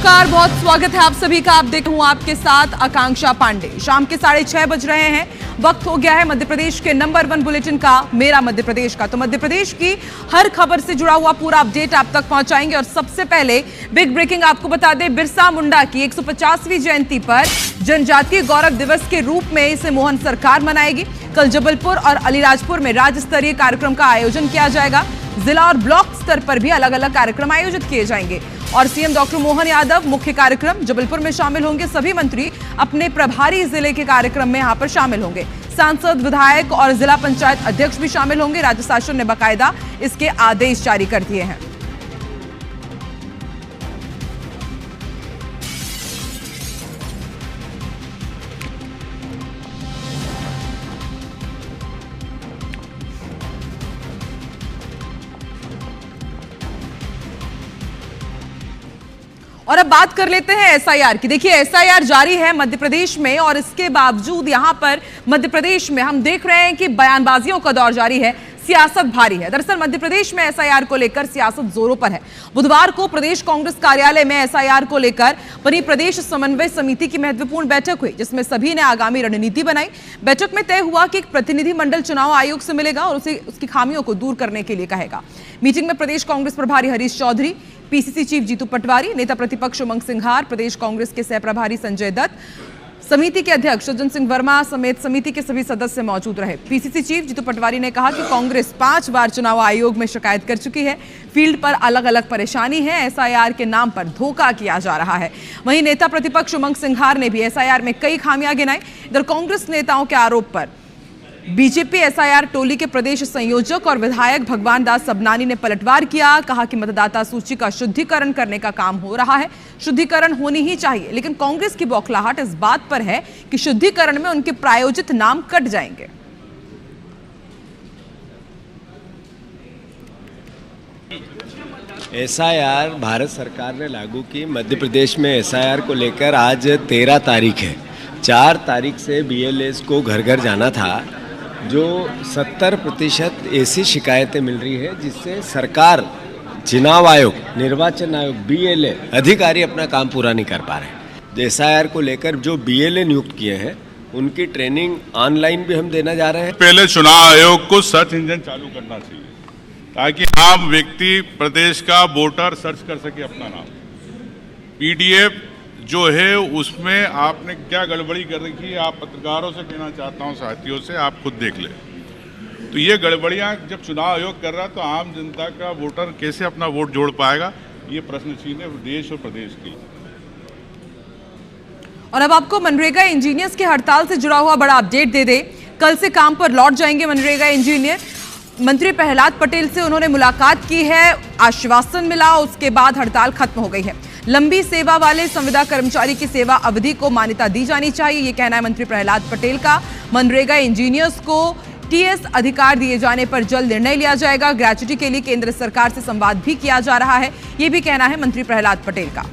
नमस्कार, बहुत स्वागत है आप सभी का। आप देख हूं आपके साथ आकांक्षा पांडे। शाम के 6:30 बज रहे हैं। वक्त हो गया है मध्य प्रदेश के नंबर 1 बुलेटिन का, मेरा मध्य प्रदेश का। तो मध्य प्रदेश की हर खबर से जुड़ा हुआ पूरा अपडेट आप तक पहुंचाएंगे। और सबसे पहले बिग ब्रेकिंग आपको बता दें, बिरसा मुंडा की 150वीं जयंती पर जनजातीय गौरव दिवस के रूप में इसे मोहन सरकार मनाएगी। कल जबलपुर और अलीराजपुर में राज्य स्तरीय कार्यक्रम का आयोजन किया जाएगा। जिला और ब्लॉक स्तर पर भी अलग अलग कार्यक्रम आयोजित किए जाएंगे। और सीएम डॉक्टर मोहन यादव मुख्य कार्यक्रम जबलपुर में शामिल होंगे। सभी मंत्री अपने प्रभारी जिले के कार्यक्रम में यहां पर शामिल होंगे। सांसद, विधायक और जिला पंचायत अध्यक्ष भी शामिल होंगे। राज्य शासन ने बाकायदा इसके आदेश जारी कर दिए हैं। और अब बात कर लेते हैं एसआईआर की। देखिए, एसआईआर जारी है मध्य प्रदेश में और इसके बावजूद यहां पर मध्य प्रदेश में हम देख रहे हैं कि बयानबाजियों का दौर जारी है, सियासत भारी है। दरअसल मध्य प्रदेश में एसआईआर को लेकर सियासत जोरों पर है। बुधवार को प्रदेश कांग्रेस कार्यालय में एसआईआर को लेकर बनी प्रदेश समन्वय समिति की महत्वपूर्ण बैठक हुई, जिसमें सभी ने आगामी रणनीति बनाई। बैठक में तय हुआ कि एक प्रतिनिधिमंडल चुनाव आयोग से मिलेगा और उसे उसकी खामियों को दूर करने के लिए कहेगा। मीटिंग में प्रदेश कांग्रेस प्रभारी हरीश चौधरी, पीसीसी चीफ जीतू पटवारी, नेता प्रतिपक्ष उमंग सिंघार, प्रदेश कांग्रेस के सह प्रभारी संजय दत्त, समिति के अध्यक्ष सज्जन सिंह वर्मा समेत समिति के सभी सदस्य मौजूद रहे। पीसीसी चीफ जीतू पटवारी ने कहा कि कांग्रेस 5 बार चुनाव आयोग में शिकायत कर चुकी है। फील्ड पर अलग अलग परेशानी है, एसआईआर के नाम पर धोखा किया जा रहा है। वहीं नेता प्रतिपक्ष उमंग सिंघार ने भी एसआईआर में कई खामियां गिनाई। इधर कांग्रेस नेताओं के आरोप पर बीजेपी एसआईआर टोली के प्रदेश संयोजक और विधायक भगवान दास सबनानी ने पलटवार किया। कहा कि मतदाता सूची का शुद्धिकरण करने का काम हो रहा है, शुद्धिकरण होनी ही चाहिए, लेकिन कांग्रेस की बौखलाहट इस बात पर है कि शुद्धिकरण में उनके प्रायोजित नाम कट जाएंगे। एसआईआर भारत सरकार ने लागू की। मध्य प्रदेश में एसआईआर को लेकर आज 13 तारीख है। 4 तारीख से बीएलएस को घर घर जाना था। जो 70% ऐसी शिकायतें मिल रही है जिससे सरकार, चुनाव आयोग, निर्वाचन आयोग, बीएलए अधिकारी अपना काम पूरा नहीं कर पा रहे। एसआईआर को लेकर जो बीएलए नियुक्त किए हैं उनकी ट्रेनिंग ऑनलाइन भी हम देना जा रहे हैं। पहले चुनाव आयोग को सर्च इंजन चालू करना चाहिए ताकि आम व्यक्ति प्रदेश का वोटर सर्च कर सके अपना नाम। पीडीएफ जो है उसमें आपने क्या गड़बड़ी कर रखी है, आप पत्रकारों से कहना चाहता हूं, साथियों से, आप खुद देख ले। तो ये गड़बड़ियां जब चुनाव आयोग कर रहा तो आम जनता का वोटर कैसे अपना वोट जोड़ पाएगा, ये प्रश्न चिन्ह है देश और प्रदेश की। और अब आपको मनरेगा इंजीनियर्स की हड़ताल से जुड़ा हुआ बड़ा अपडेट दे दे। कल से काम पर लौट जाएंगे मनरेगा इंजीनियर। मंत्री प्रहलाद पटेल से उन्होंने मुलाकात की है, आश्वासन मिला, उसके बाद हड़ताल खत्म हो गई है। लंबी सेवा वाले संविदा कर्मचारी की सेवा अवधि को मान्यता दी जानी चाहिए, यह कहना है मंत्री प्रहलाद पटेल का। मनरेगा इंजीनियर्स को टीएस अधिकार दिए जाने पर जल्द निर्णय लिया जाएगा। ग्रेच्युटी के लिए केंद्र सरकार से संवाद भी किया जा रहा है, यह भी कहना है मंत्री प्रहलाद पटेल का।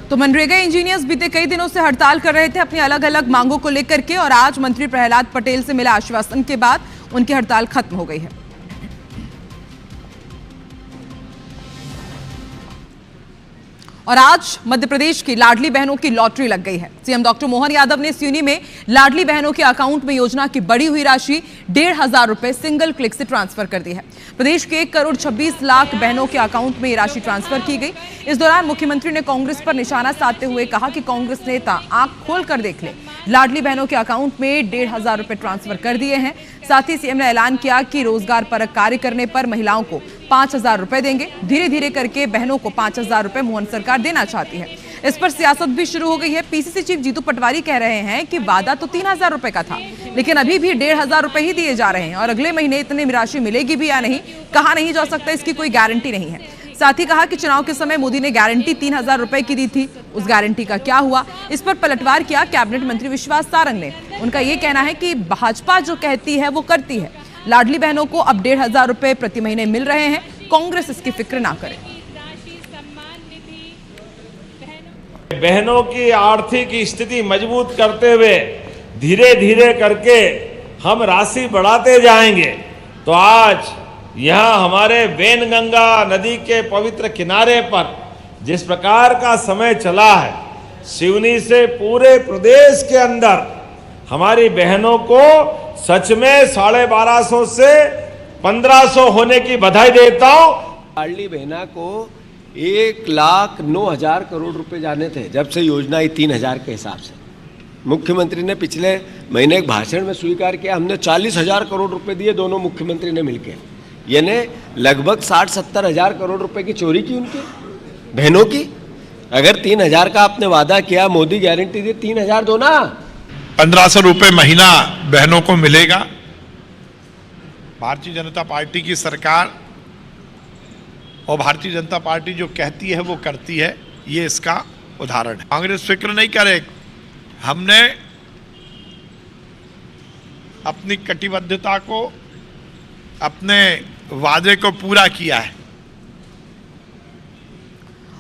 तो मनरेगा इंजीनियर्स बीते कई दिनों से हड़ताल कर रहे थे अपनी अलग अलग मांगों को लेकर के, और आज मंत्री प्रहलाद पटेल से मिला आश्वासन के बाद उनकी हड़ताल खत्म हो गई है। और आज मध्य प्रदेश की लाडली बहनों की लॉटरी लग गई है। सीएम डॉक्टर मोहन यादव ने सिवनी में लाडली बहनों के अकाउंट में योजना की बढ़ी हुई राशि 1,500 रुपए सिंगल क्लिक से ट्रांसफर कर दी है। प्रदेश के 1,26,00,000 बहनों के अकाउंट में ये राशि ट्रांसफर की गई। इस दौरान मुख्यमंत्री ने कांग्रेस पर निशाना साधते हुए कहा कि कांग्रेस नेता आंख खोल कर देख ले, लाडली बहनों के अकाउंट में 1,500 रुपए ट्रांसफर कर दिए हैं। साथ ही सीएम ने ऐलान किया कि रोजगार परक कार्य करने पर महिलाओं को 5,000 रुपए देंगे। धीरे धीरे करके बहनों को 5,000 रुपए मोहन सरकार देना चाहती है। इस पर सियासत भी शुरू हो गई है। पीसीसी चीफ जीतू पटवारी कह रहे हैं कि वादा तो 3,000 रुपए का था, लेकिन अभी भी 1,500 रुपए ही दिए जा रहे हैं और अगले महीने इतनी राशि मिलेगी भी या नहीं, कहा नहीं जा सकता, इसकी कोई गारंटी नहीं है। साथ ही कहा कि चुनाव के समय मोदी ने गारंटी 3,000 रुपए की दी थी, उस गारंटी का क्या हुआ, इस पर पलटवार किया कैबिनेट मंत्री विश्वास सारंग ने। उनका ये कहना है कि भाजपा जो कहती है वो करती है। लाडली बहनों को अब 1,500 रुपए प्रति महीने मिल रहे हैं, कांग्रेस इसकी फिक्र ना करे। बहनों की आर्थिक स्थिति मजबूत करते हुए धीरे धीरे करके हम राशि बढ़ाते जाएंगे। तो आज यहाँ हमारे वैनगंगा नदी के पवित्र किनारे पर जिस प्रकार का समय चला है, सिवनी से पूरे प्रदेश के अंदर हमारी बहनों को सच में 1250 से 1500 होने की बधाई देता हूं। लाडली बहना को 1,09,000 करोड़ रुपए जाने थे जब से योजना आई 3,000 के हिसाब से। मुख्यमंत्री ने पिछले महीने एक भाषण में स्वीकार किया, हमने 40,000 करोड़ रुपए दिए दोनों मुख्यमंत्री ने मिलकर, यानी लगभग 60-70 हजार करोड़ रुपए की चोरी की उनकी बहनों की। अगर 3,000 का आपने वादा किया, मोदी गारंटी दी 3,000 दो ना। 1,500 रुपये महीना बहनों को मिलेगा। भारतीय जनता पार्टी की सरकार और भारतीय जनता पार्टी जो कहती है वो करती है, ये इसका उदाहरण है। कांग्रेस फिक्र नहीं करे, हमने अपनी कटिबद्धता को, अपने वादे को पूरा किया है।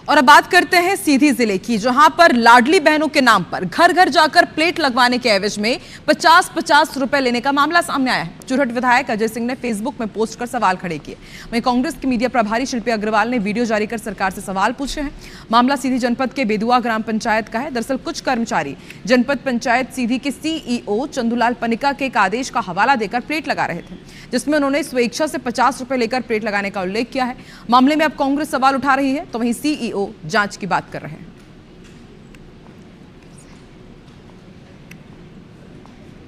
और अब बात करते हैं सीधी जिले की, जहां पर लाडली बहनों के नाम पर घर घर जाकर प्लेट लगवाने के एवज में 50-50 रुपए लेने का मामला सामने आया है। चुरहट विधायक अजय सिंह ने फेसबुक में पोस्ट कर सवाल खड़े किए। वहीं कांग्रेस की मीडिया प्रभारी शिल्पी अग्रवाल ने वीडियो जारी कर सरकार से सवाल पूछे हैं। मामला सीधी जनपद के बेदुआ ग्राम पंचायत का है। दरअसल कुछ कर्मचारी जनपद पंचायत सीधी के सीईओ चंदूलाल पनिका के एक आदेश का हवाला देकर प्लेट लगा रहे थे, जिसमें उन्होंने स्वेच्छा से 50 रुपए लेकर प्लेट लगाने का उल्लेख किया है। मामले में अब कांग्रेस सवाल उठा रही है, तो वहीं सीईओ जांच की बात कर रहे हैं।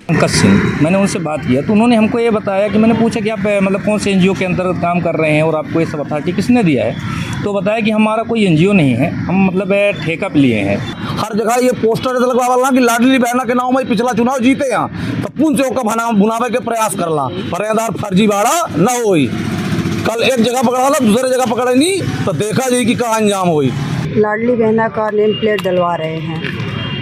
पंकज सिंह, मैंने उनसे बात किया तो उन्होंने हमको ये बताया कि मैंने पूछा कि आप मतलब कौन से एनजीओ के अंतर्गत काम कर रहे हैं और आपको ये सब अथॉरिटी किसने दिया है, तो बताया कि हमारा कोई एनजीओ नहीं है, हम मतलब ठेका पे लिए हैं। हर जगह ये पोस्टर लगवा कि लाडली बहना के नाम में पिछला चुनाव जीते यहाँ, तो पुन से बुनावे के प्रयास करला परेदार फर्जी बाड़ा न होई। कल एक जगह पकड़ा ला, दूसरे जगह पकड़े नहीं तो देखा जाए कि कहाँ अंजाम हुई। लाडली बहना का नेम प्लेट डलवा रहे हैं।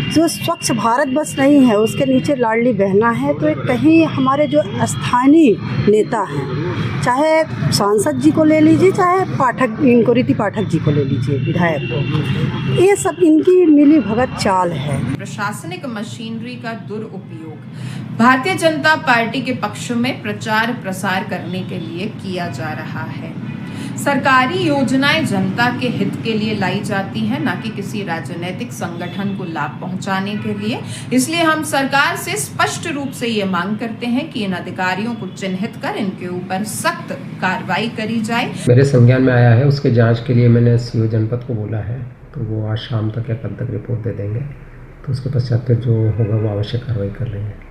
जो स्वच्छ भारत बस नहीं है, उसके नीचे लाडली बहना है, तो एक कहीं हमारे जो स्थानीय नेता हैं, चाहे सांसद जी को ले लीजिए, चाहे पाठक, इनको रीति पाठक जी को ले लीजिए, विधायक को, ये सब इनकी मिली भगत चाल है। प्रशासनिक मशीनरी का दुरुपयोग भारतीय जनता पार्टी के पक्ष में प्रचार प्रसार करने के लिए किया जा रहा है। सरकारी योजनाएं जनता के हित के लिए लाई जाती हैं, ना कि किसी राजनीतिक संगठन को लाभ पहुंचाने के लिए। इसलिए हम सरकार से स्पष्ट रूप से ये मांग करते हैं कि इन अधिकारियों को चिन्हित कर इनके ऊपर सख्त कार्रवाई करी जाए। मेरे संज्ञान में आया है, उसके जांच के लिए मैंने सीओ जनपद को बोला है, तो वो आज शाम तक या कल तक रिपोर्ट दे देंगे, तो उसके पश्चात फिर जो होगा वो आवश्यक कार्रवाई कर लेंगे।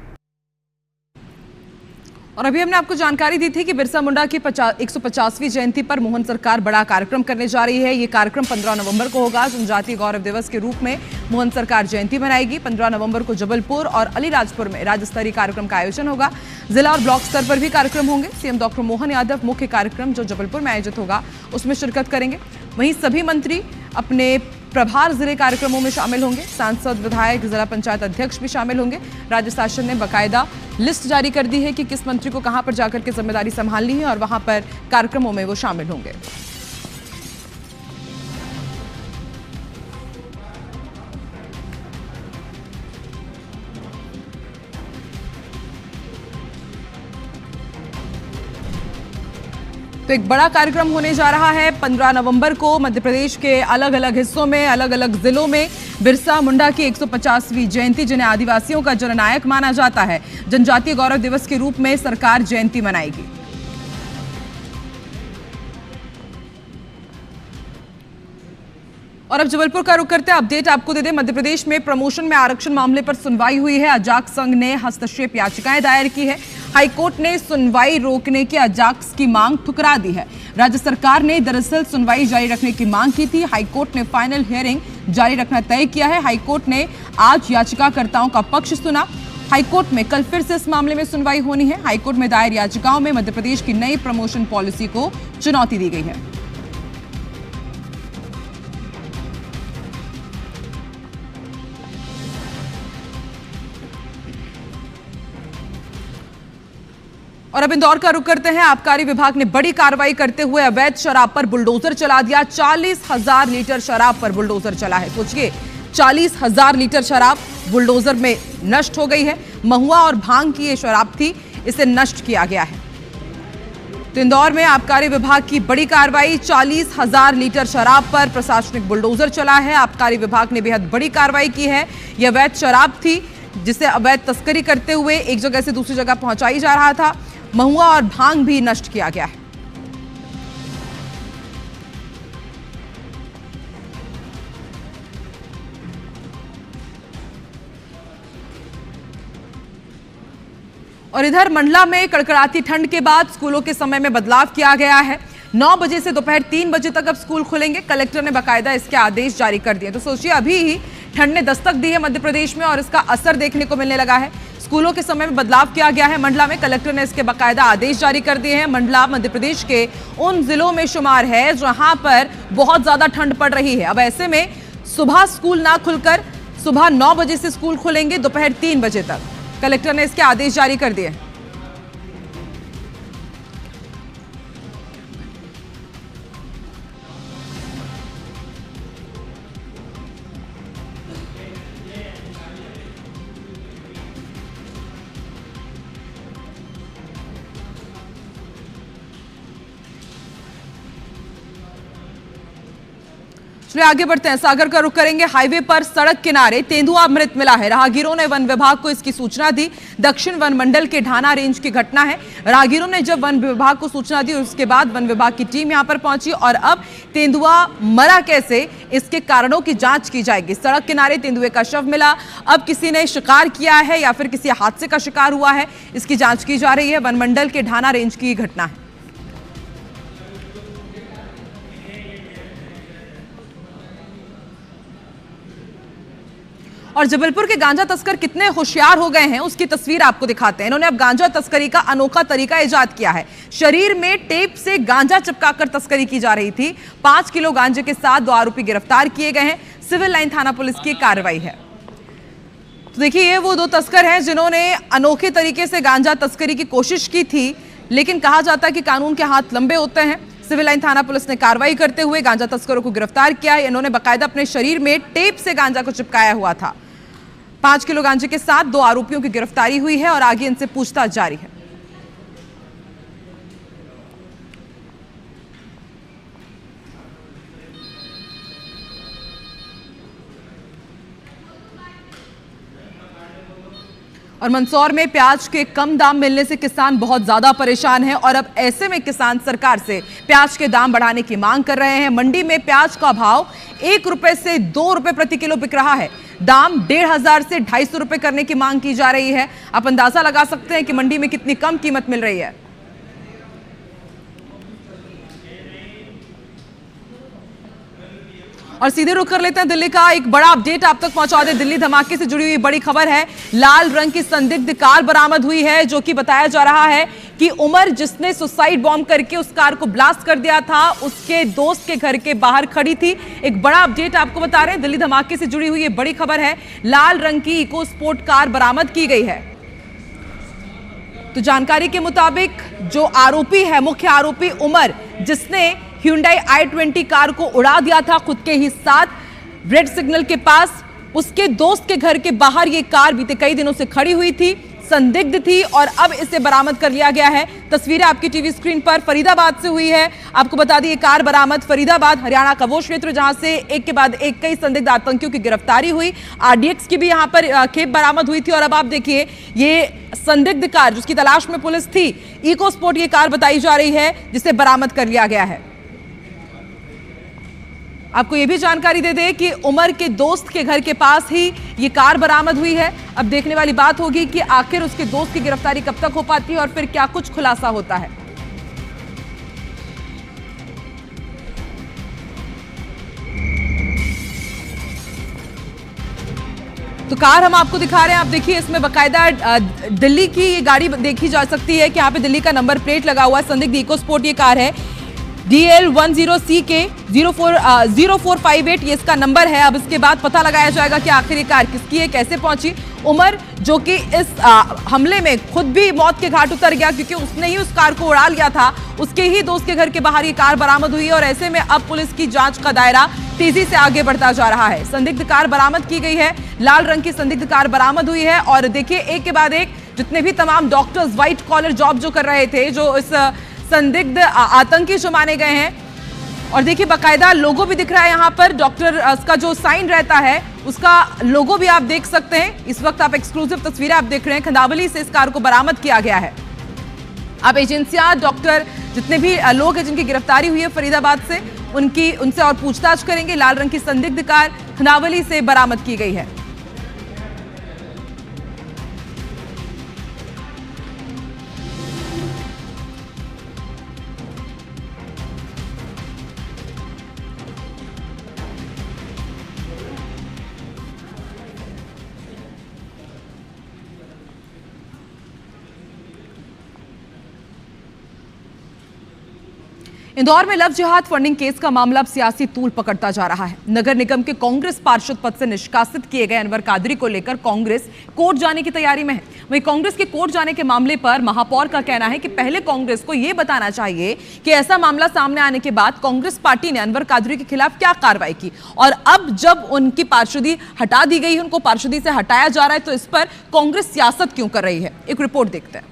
और अभी हमने आपको जानकारी दी थी कि बिरसा मुंडा की 150वीं जयंती पर मोहन सरकार बड़ा कार्यक्रम करने जा रही है। ये कार्यक्रम 15 नवंबर को होगा। जनजातीय गौरव दिवस के रूप में मोहन सरकार जयंती मनाएगी। 15 नवंबर को जबलपुर और अलीराजपुर में राज्य स्तरीय कार्यक्रम का आयोजन होगा। जिला और ब्लॉक स्तर पर भी कार्यक्रम होंगे। सीएम डॉक्टर मोहन यादव मुख्य कार्यक्रम जो जबलपुर में आयोजित होगा उसमें शिरकत करेंगे। वहीं सभी मंत्री अपने प्रभार जिले कार्यक्रमों में शामिल होंगे। सांसद, विधायक, जिला पंचायत अध्यक्ष भी शामिल होंगे। राज्य शासन ने बाकायदा लिस्ट जारी कर दी है कि किस मंत्री को कहां पर जाकर के जिम्मेदारी संभालनी है और वहां पर कार्यक्रमों में वो शामिल होंगे। तो एक बड़ा कार्यक्रम होने जा रहा है 15 नवंबर को मध्य प्रदेश के अलग अलग हिस्सों में, अलग अलग जिलों में बिरसा मुंडा की 150वीं जयंती, जिन्हें आदिवासियों का जननायक माना जाता है, जनजातीय गौरव दिवस के रूप में सरकार जयंती मनाएगी। और अब जबलपुर का रुख करते हैं। अपडेट आपको दे दें, मध्य प्रदेश में प्रमोशन में आरक्षण मामले पर सुनवाई हुई है। अजाक्स संघ ने हस्तक्षेप याचिकाएं दायर की है। हाईकोर्ट ने सुनवाई रोकने की अजाक्स की मांग ठुकरा दी है। राज्य सरकार ने दरअसल सुनवाई जारी रखने की मांग की थी। हाईकोर्ट ने फाइनल हियरिंग जारी रखना तय किया है। हाईकोर्ट ने आज याचिकाकर्ताओं का पक्ष सुना। हाईकोर्ट में कल फिर से इस मामले में सुनवाई होनी है। हाईकोर्ट में दायर याचिकाओं में मध्य प्रदेश की नई प्रमोशन पॉलिसी को चुनौती दी गई है। और अब इंदौर का रुख करते हैं। आबकारी विभाग ने बड़ी कार्रवाई करते हुए अवैध शराब पर बुलडोजर चला दिया। 40,000 लीटर शराब पर बुलडोजर चला है। सोचिए, 40,000 लीटर शराब बुलडोजर में नष्ट हो गई है। महुआ और भांग की ये शराब थी, इसे नष्ट किया गया है। तो इंदौर में आबकारी विभाग की बड़ी कार्रवाई। 40,000 लीटर शराब पर प्रशासनिक बुलडोजर चला है। आबकारी विभाग ने बेहद बड़ी कार्रवाई की है। यह अवैध शराब थी जिसे अवैध तस्करी करते हुए एक जगह से दूसरी जगह पहुंचाई जा रहा था। महुआ और भांग भी नष्ट किया गया है। और इधर मंडला में कड़कड़ाती ठंड के बाद स्कूलों के समय में बदलाव किया गया है। 9 बजे से दोपहर 3 बजे तक अब स्कूल खुलेंगे। कलेक्टर ने बाकायदा इसके आदेश जारी कर दिए। तो सोचिए, अभी ही ठंड ने दस्तक दी है मध्य प्रदेश में और इसका असर देखने को मिलने लगा है। स्कूलों के समय में बदलाव किया गया है। मंडला में कलेक्टर ने इसके बाकायदा आदेश जारी कर दिए हैं। मंडला मध्य प्रदेश के उन जिलों में शुमार है जहां पर बहुत ज्यादा ठंड पड़ रही है। अब ऐसे में सुबह स्कूल ना खुलकर सुबह 9 बजे से स्कूल खुलेंगे दोपहर 3 बजे तक। कलेक्टर ने इसके आदेश जारी कर दिए। चलिए आगे बढ़ते हैं। सागर का रुख करेंगे। हाईवे पर सड़क किनारे तेंदुआ मृत मिला है। राहगीरों ने वन विभाग को इसकी सूचना दी। दक्षिण वन मंडल के ढाना रेंज की घटना है। राहगीरों ने जब वन विभाग को सूचना दी, उसके बाद वन विभाग की टीम यहां पर पहुंची और अब तेंदुआ मरा कैसे, इसके कारणों की जांच की जाएगी। सड़क किनारे तेंदुए का शव मिला। अब किसी ने शिकार किया है या फिर किसी हादसे का शिकार हुआ है, इसकी जांच की जा रही है। वन मंडल के ढाना रेंज की घटना है। और जबलपुर के गांजा तस्कर कितने होशियार हो गए हैं, उसकी तस्वीर आपको दिखाते हैं। इन्होंने अब गांजा तस्करी का अनोखा तरीका इजाद किया है। शरीर में टेप से गांजा चिपकाकर तस्करी की जा रही थी। 5 किलो गांजे के साथ 2 आरोपी गिरफ्तार किए गए हैं। सिविल लाइन थाना पुलिस की कार्रवाई है। तो देखिए, ये वो 2 तस्कर हैं जिन्होंने अनोखे तरीके से गांजा तस्करी की कोशिश की थी, लेकिन कहा जाता है कि कानून के हाथ लंबे होते हैं। सिविल लाइन थाना पुलिस ने कार्रवाई करते हुए गांजा तस्करों को गिरफ्तार किया है। इन्होंने बाकायदा अपने शरीर में टेप से गांजा को चिपकाया हुआ था। 5 किलो गांजे के साथ 2 आरोपियों की गिरफ्तारी हुई है और आगे इनसे पूछताछ जारी है। और मंदसौर में प्याज के कम दाम मिलने से किसान बहुत ज्यादा परेशान हैं और अब ऐसे में किसान सरकार से प्याज के दाम बढ़ाने की मांग कर रहे हैं। मंडी में प्याज का भाव 1 रुपए से 2 रुपए प्रति किलो बिक रहा है। दाम 1,500 से 250 रुपए करने की मांग की जा रही है। आप अंदाजा लगा सकते हैं कि मंडी में कितनी कम कीमत मिल रही है। और सीधे रुख कर लेते हैं दिल्ली का। एक बड़ा अपडेट आप तक पहुंचा दें। दिल्ली धमाके से जुड़ी हुई बड़ी खबर है। लाल रंग की संदिग्ध कार बरामद हुई है, जो कि बताया जा रहा है कि उमर, जिसने सुसाइड बॉम्ब करके उस कार को ब्लास्ट कर दिया था, उसके दोस्त के घर के बाहर खड़ी थी। एक बड़ा अपडेट आपको बता रहे हैं। दिल्ली धमाके से जुड़ी हुई ये बड़ी खबर है। लाल रंग की इको स्पोर्ट कार बरामद की गई है। तो जानकारी के मुताबिक जो आरोपी है, मुख्य आरोपी उमर, जिसने Hyundai i20 कार को उड़ा दिया था खुद के ही साथ रेड सिग्नल के पास, उसके दोस्त के घर के बाहर ये कार बीते कई दिनों से खड़ी हुई थी, संदिग्ध थी और अब इसे बरामद कर लिया गया है। तस्वीरें आपकी टीवी स्क्रीन पर फरीदाबाद से हुई है। आपको बता दी, ये कार बरामद फरीदाबाद हरियाणा का वो क्षेत्र जहां से एक के बाद एक कई संदिग्ध आतंकियों की गिरफ्तारी हुई। RDX की भी यहां पर खेप बरामद हुई थी। और अब आप देखिए, ये संदिग्ध कार जिसकी तलाश में पुलिस थी, इको स्पोर्ट ये कार बताई जा रही है, जिसे बरामद कर लिया गया है। आपको यह भी जानकारी दे दें कि उमर के दोस्त के घर के पास ही ये कार बरामद हुई है। अब देखने वाली बात होगी कि आखिर उसके दोस्त की गिरफ्तारी कब तक हो पाती है और फिर क्या कुछ खुलासा होता है। तो कार हम आपको दिखा रहे हैं। आप देखिए, इसमें बाकायदा दिल्ली की ये गाड़ी देखी जा सकती है कि यहाँ पे दिल्ली का नंबर प्लेट लगा हुआ है। संदिग्ध इको स्पोर्ट ये कार है। DL10C के 0458 ये इसका नंबर है। अब इसके बाद पता लगाया जाएगा कि आखिर ये कार किसकी है, कैसे पहुंची। उमर जो कि इस हमले में खुद भी मौत के घाट उतर गया क्योंकि उसने ही उस कार को उड़ा लिया था, उसके ही दोस्त के घर के बाहर ये कार बरामद हुई है और ऐसे में अब पुलिस की जांच का दायरा तेजी से आगे बढ़ता जा रहा है। संदिग्ध कार बरामद की गई है, लाल रंग की संदिग्ध कार बरामद हुई है और देखिए एक के बाद एक जितने भी तमाम डॉक्टर्स व्हाइट कॉलर जॉब जो कर रहे थे, जो इस संदिग्ध आतंकी जो माने गए हैं, और देखिए बाकायदा लोगो भी दिख रहा है यहाँ पर, डॉक्टर का जो साइन रहता है उसका लोगो भी आप देख सकते हैं। इस वक्त आप एक्सक्लूसिव तस्वीरें आप देख रहे हैं, खंदावली से इस कार को बरामद किया गया है। अब एजेंसियां, डॉक्टर, जितने भी लोग हैं जिनकी गिरफ्तारी हुई है फरीदाबाद से, उनसे और पूछताछ करेंगे। लाल रंग की संदिग्ध कार खंदावली से बरामद की गई है। इंदौर में लव जिहाद फंडिंग केस का मामला अब सियासी तूल पकड़ता जा रहा है। नगर निगम के कांग्रेस पार्षद पद से निष्कासित किए गए अनवर कादरी को लेकर कांग्रेस कोर्ट जाने की तैयारी में है। वहीं कांग्रेस के कोर्ट जाने के मामले पर महापौर का कहना है कि पहले कांग्रेस को यह बताना चाहिए कि ऐसा मामला सामने आने के बाद कांग्रेस पार्टी ने अनवर कादरी के खिलाफ क्या कार्रवाई की, और अब जब उनकी पार्षदी हटा दी गई है, उनको पार्षदी से हटाया जा रहा है, तो इस पर कांग्रेस सियासत क्यों कर रही है। एक रिपोर्ट देखते हैं।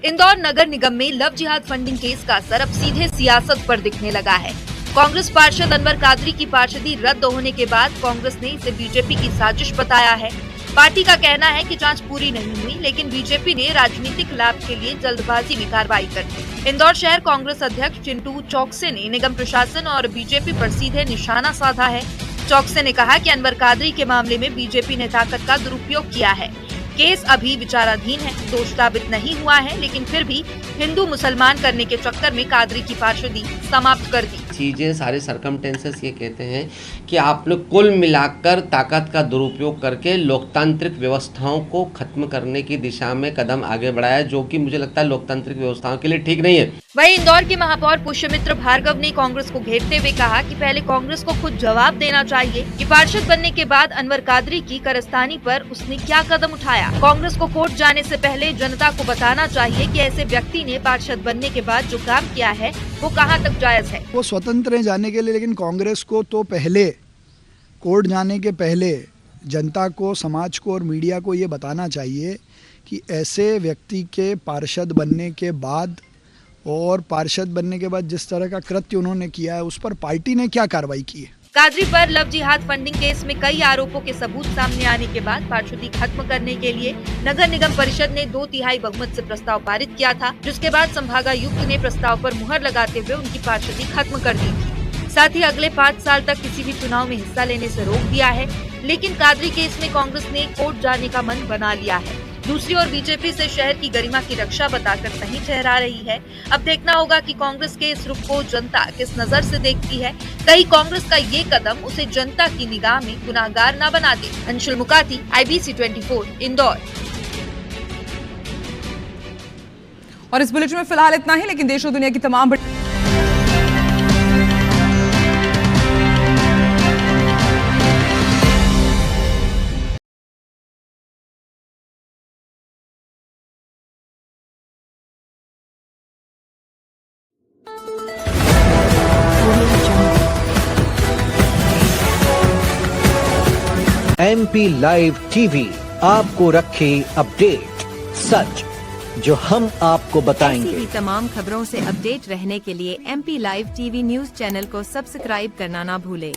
इंदौर नगर निगम में लव जिहाद फंडिंग केस का असर अब सीधे सियासत पर दिखने लगा है। कांग्रेस पार्षद अनवर कादरी की पार्षदी रद्द होने के बाद कांग्रेस ने इसे बीजेपी की साजिश बताया है। पार्टी का कहना है कि जांच पूरी नहीं हुई, लेकिन बीजेपी ने राजनीतिक लाभ के लिए जल्दबाजी में कार्रवाई कर दी। इंदौर शहर कांग्रेस अध्यक्ष चिंटू चौकसे ने निगम प्रशासन और बीजेपी पर सीधे निशाना साधा है। चौकसे ने कहा कि अनवर कादरी के मामले में बीजेपी ने ताकत का दुरुपयोग किया है। केस अभी विचाराधीन है, दोष साबित नहीं हुआ है, लेकिन फिर भी हिंदू मुसलमान करने के चक्कर में कादरी की पार्षदी समाप्त कर दी। चीजें, सारे सर्कमटेंसेस ये कहते हैं कि आपने कुल मिलाकर ताकत का दुरुपयोग करके लोकतांत्रिक व्यवस्थाओं को खत्म करने की दिशा में कदम आगे बढ़ाया, जो कि मुझे लगता है लोकतांत्रिक व्यवस्थाओं के लिए ठीक नहीं है। वहीं इंदौर के महापौर पुष्यमित्र भार्गव ने कांग्रेस को घेरते हुए कहा कि पहले कांग्रेस को खुद जवाब देना चाहिए कि पार्षद बनने के बाद अनवर कादरी की कारस्तानी पर उसने क्या कदम उठाया। कांग्रेस को कोर्ट जाने से पहले जनता को बताना चाहिए कि ऐसे व्यक्ति ने पार्षद बनने के बाद जो काम किया है वो कहां तक जायज है। वो स्वतंत्र है जाने के लिए, लेकिन कांग्रेस को तो पहले कोर्ट जाने के पहले जनता को, समाज को और मीडिया को ये बताना चाहिए कि ऐसे व्यक्ति के पार्षद बनने के बाद और पार्षद बनने के बाद जिस तरह का कृत्य उन्होंने किया है उस पर पार्टी ने क्या कार्रवाई की है। कादरी पर लव जिहाद फंडिंग केस में कई आरोपों के सबूत सामने आने के बाद पार्षदी खत्म करने के लिए नगर निगम परिषद ने 2/3 बहुमत से प्रस्ताव पारित किया था, जिसके बाद संभागायुक्त ने प्रस्ताव पर मुहर लगाते हुए उनकी पार्षदी खत्म कर दी थी। साथ ही अगले 5 साल तक किसी भी चुनाव में हिस्सा लेने से रोक दिया है। लेकिन कादरी केस में कांग्रेस ने कोर्ट जाने का मन बना लिया है। दूसरी ओर बीजेपी से शहर की गरिमा की रक्षा बताकर सही ठहरा रही है। अब देखना होगा कि कांग्रेस के इस रुख को जनता किस नजर से देखती है। कहीं कांग्रेस का ये कदम उसे जनता की निगाह में गुनाहगार न बना दे। अंशुल मुकाती, IBC 24, इंदौर। और इस बुलेटिन में फिलहाल इतना ही, लेकिन देश और दुनिया की तमाम MP लाइव टीवी आपको रखे अपडेट, सच जो हम आपको बताएंगे। ऐसी ही तमाम खबरों से अपडेट रहने के लिए MP live TV news channel को सब्सक्राइब करना ना भूले।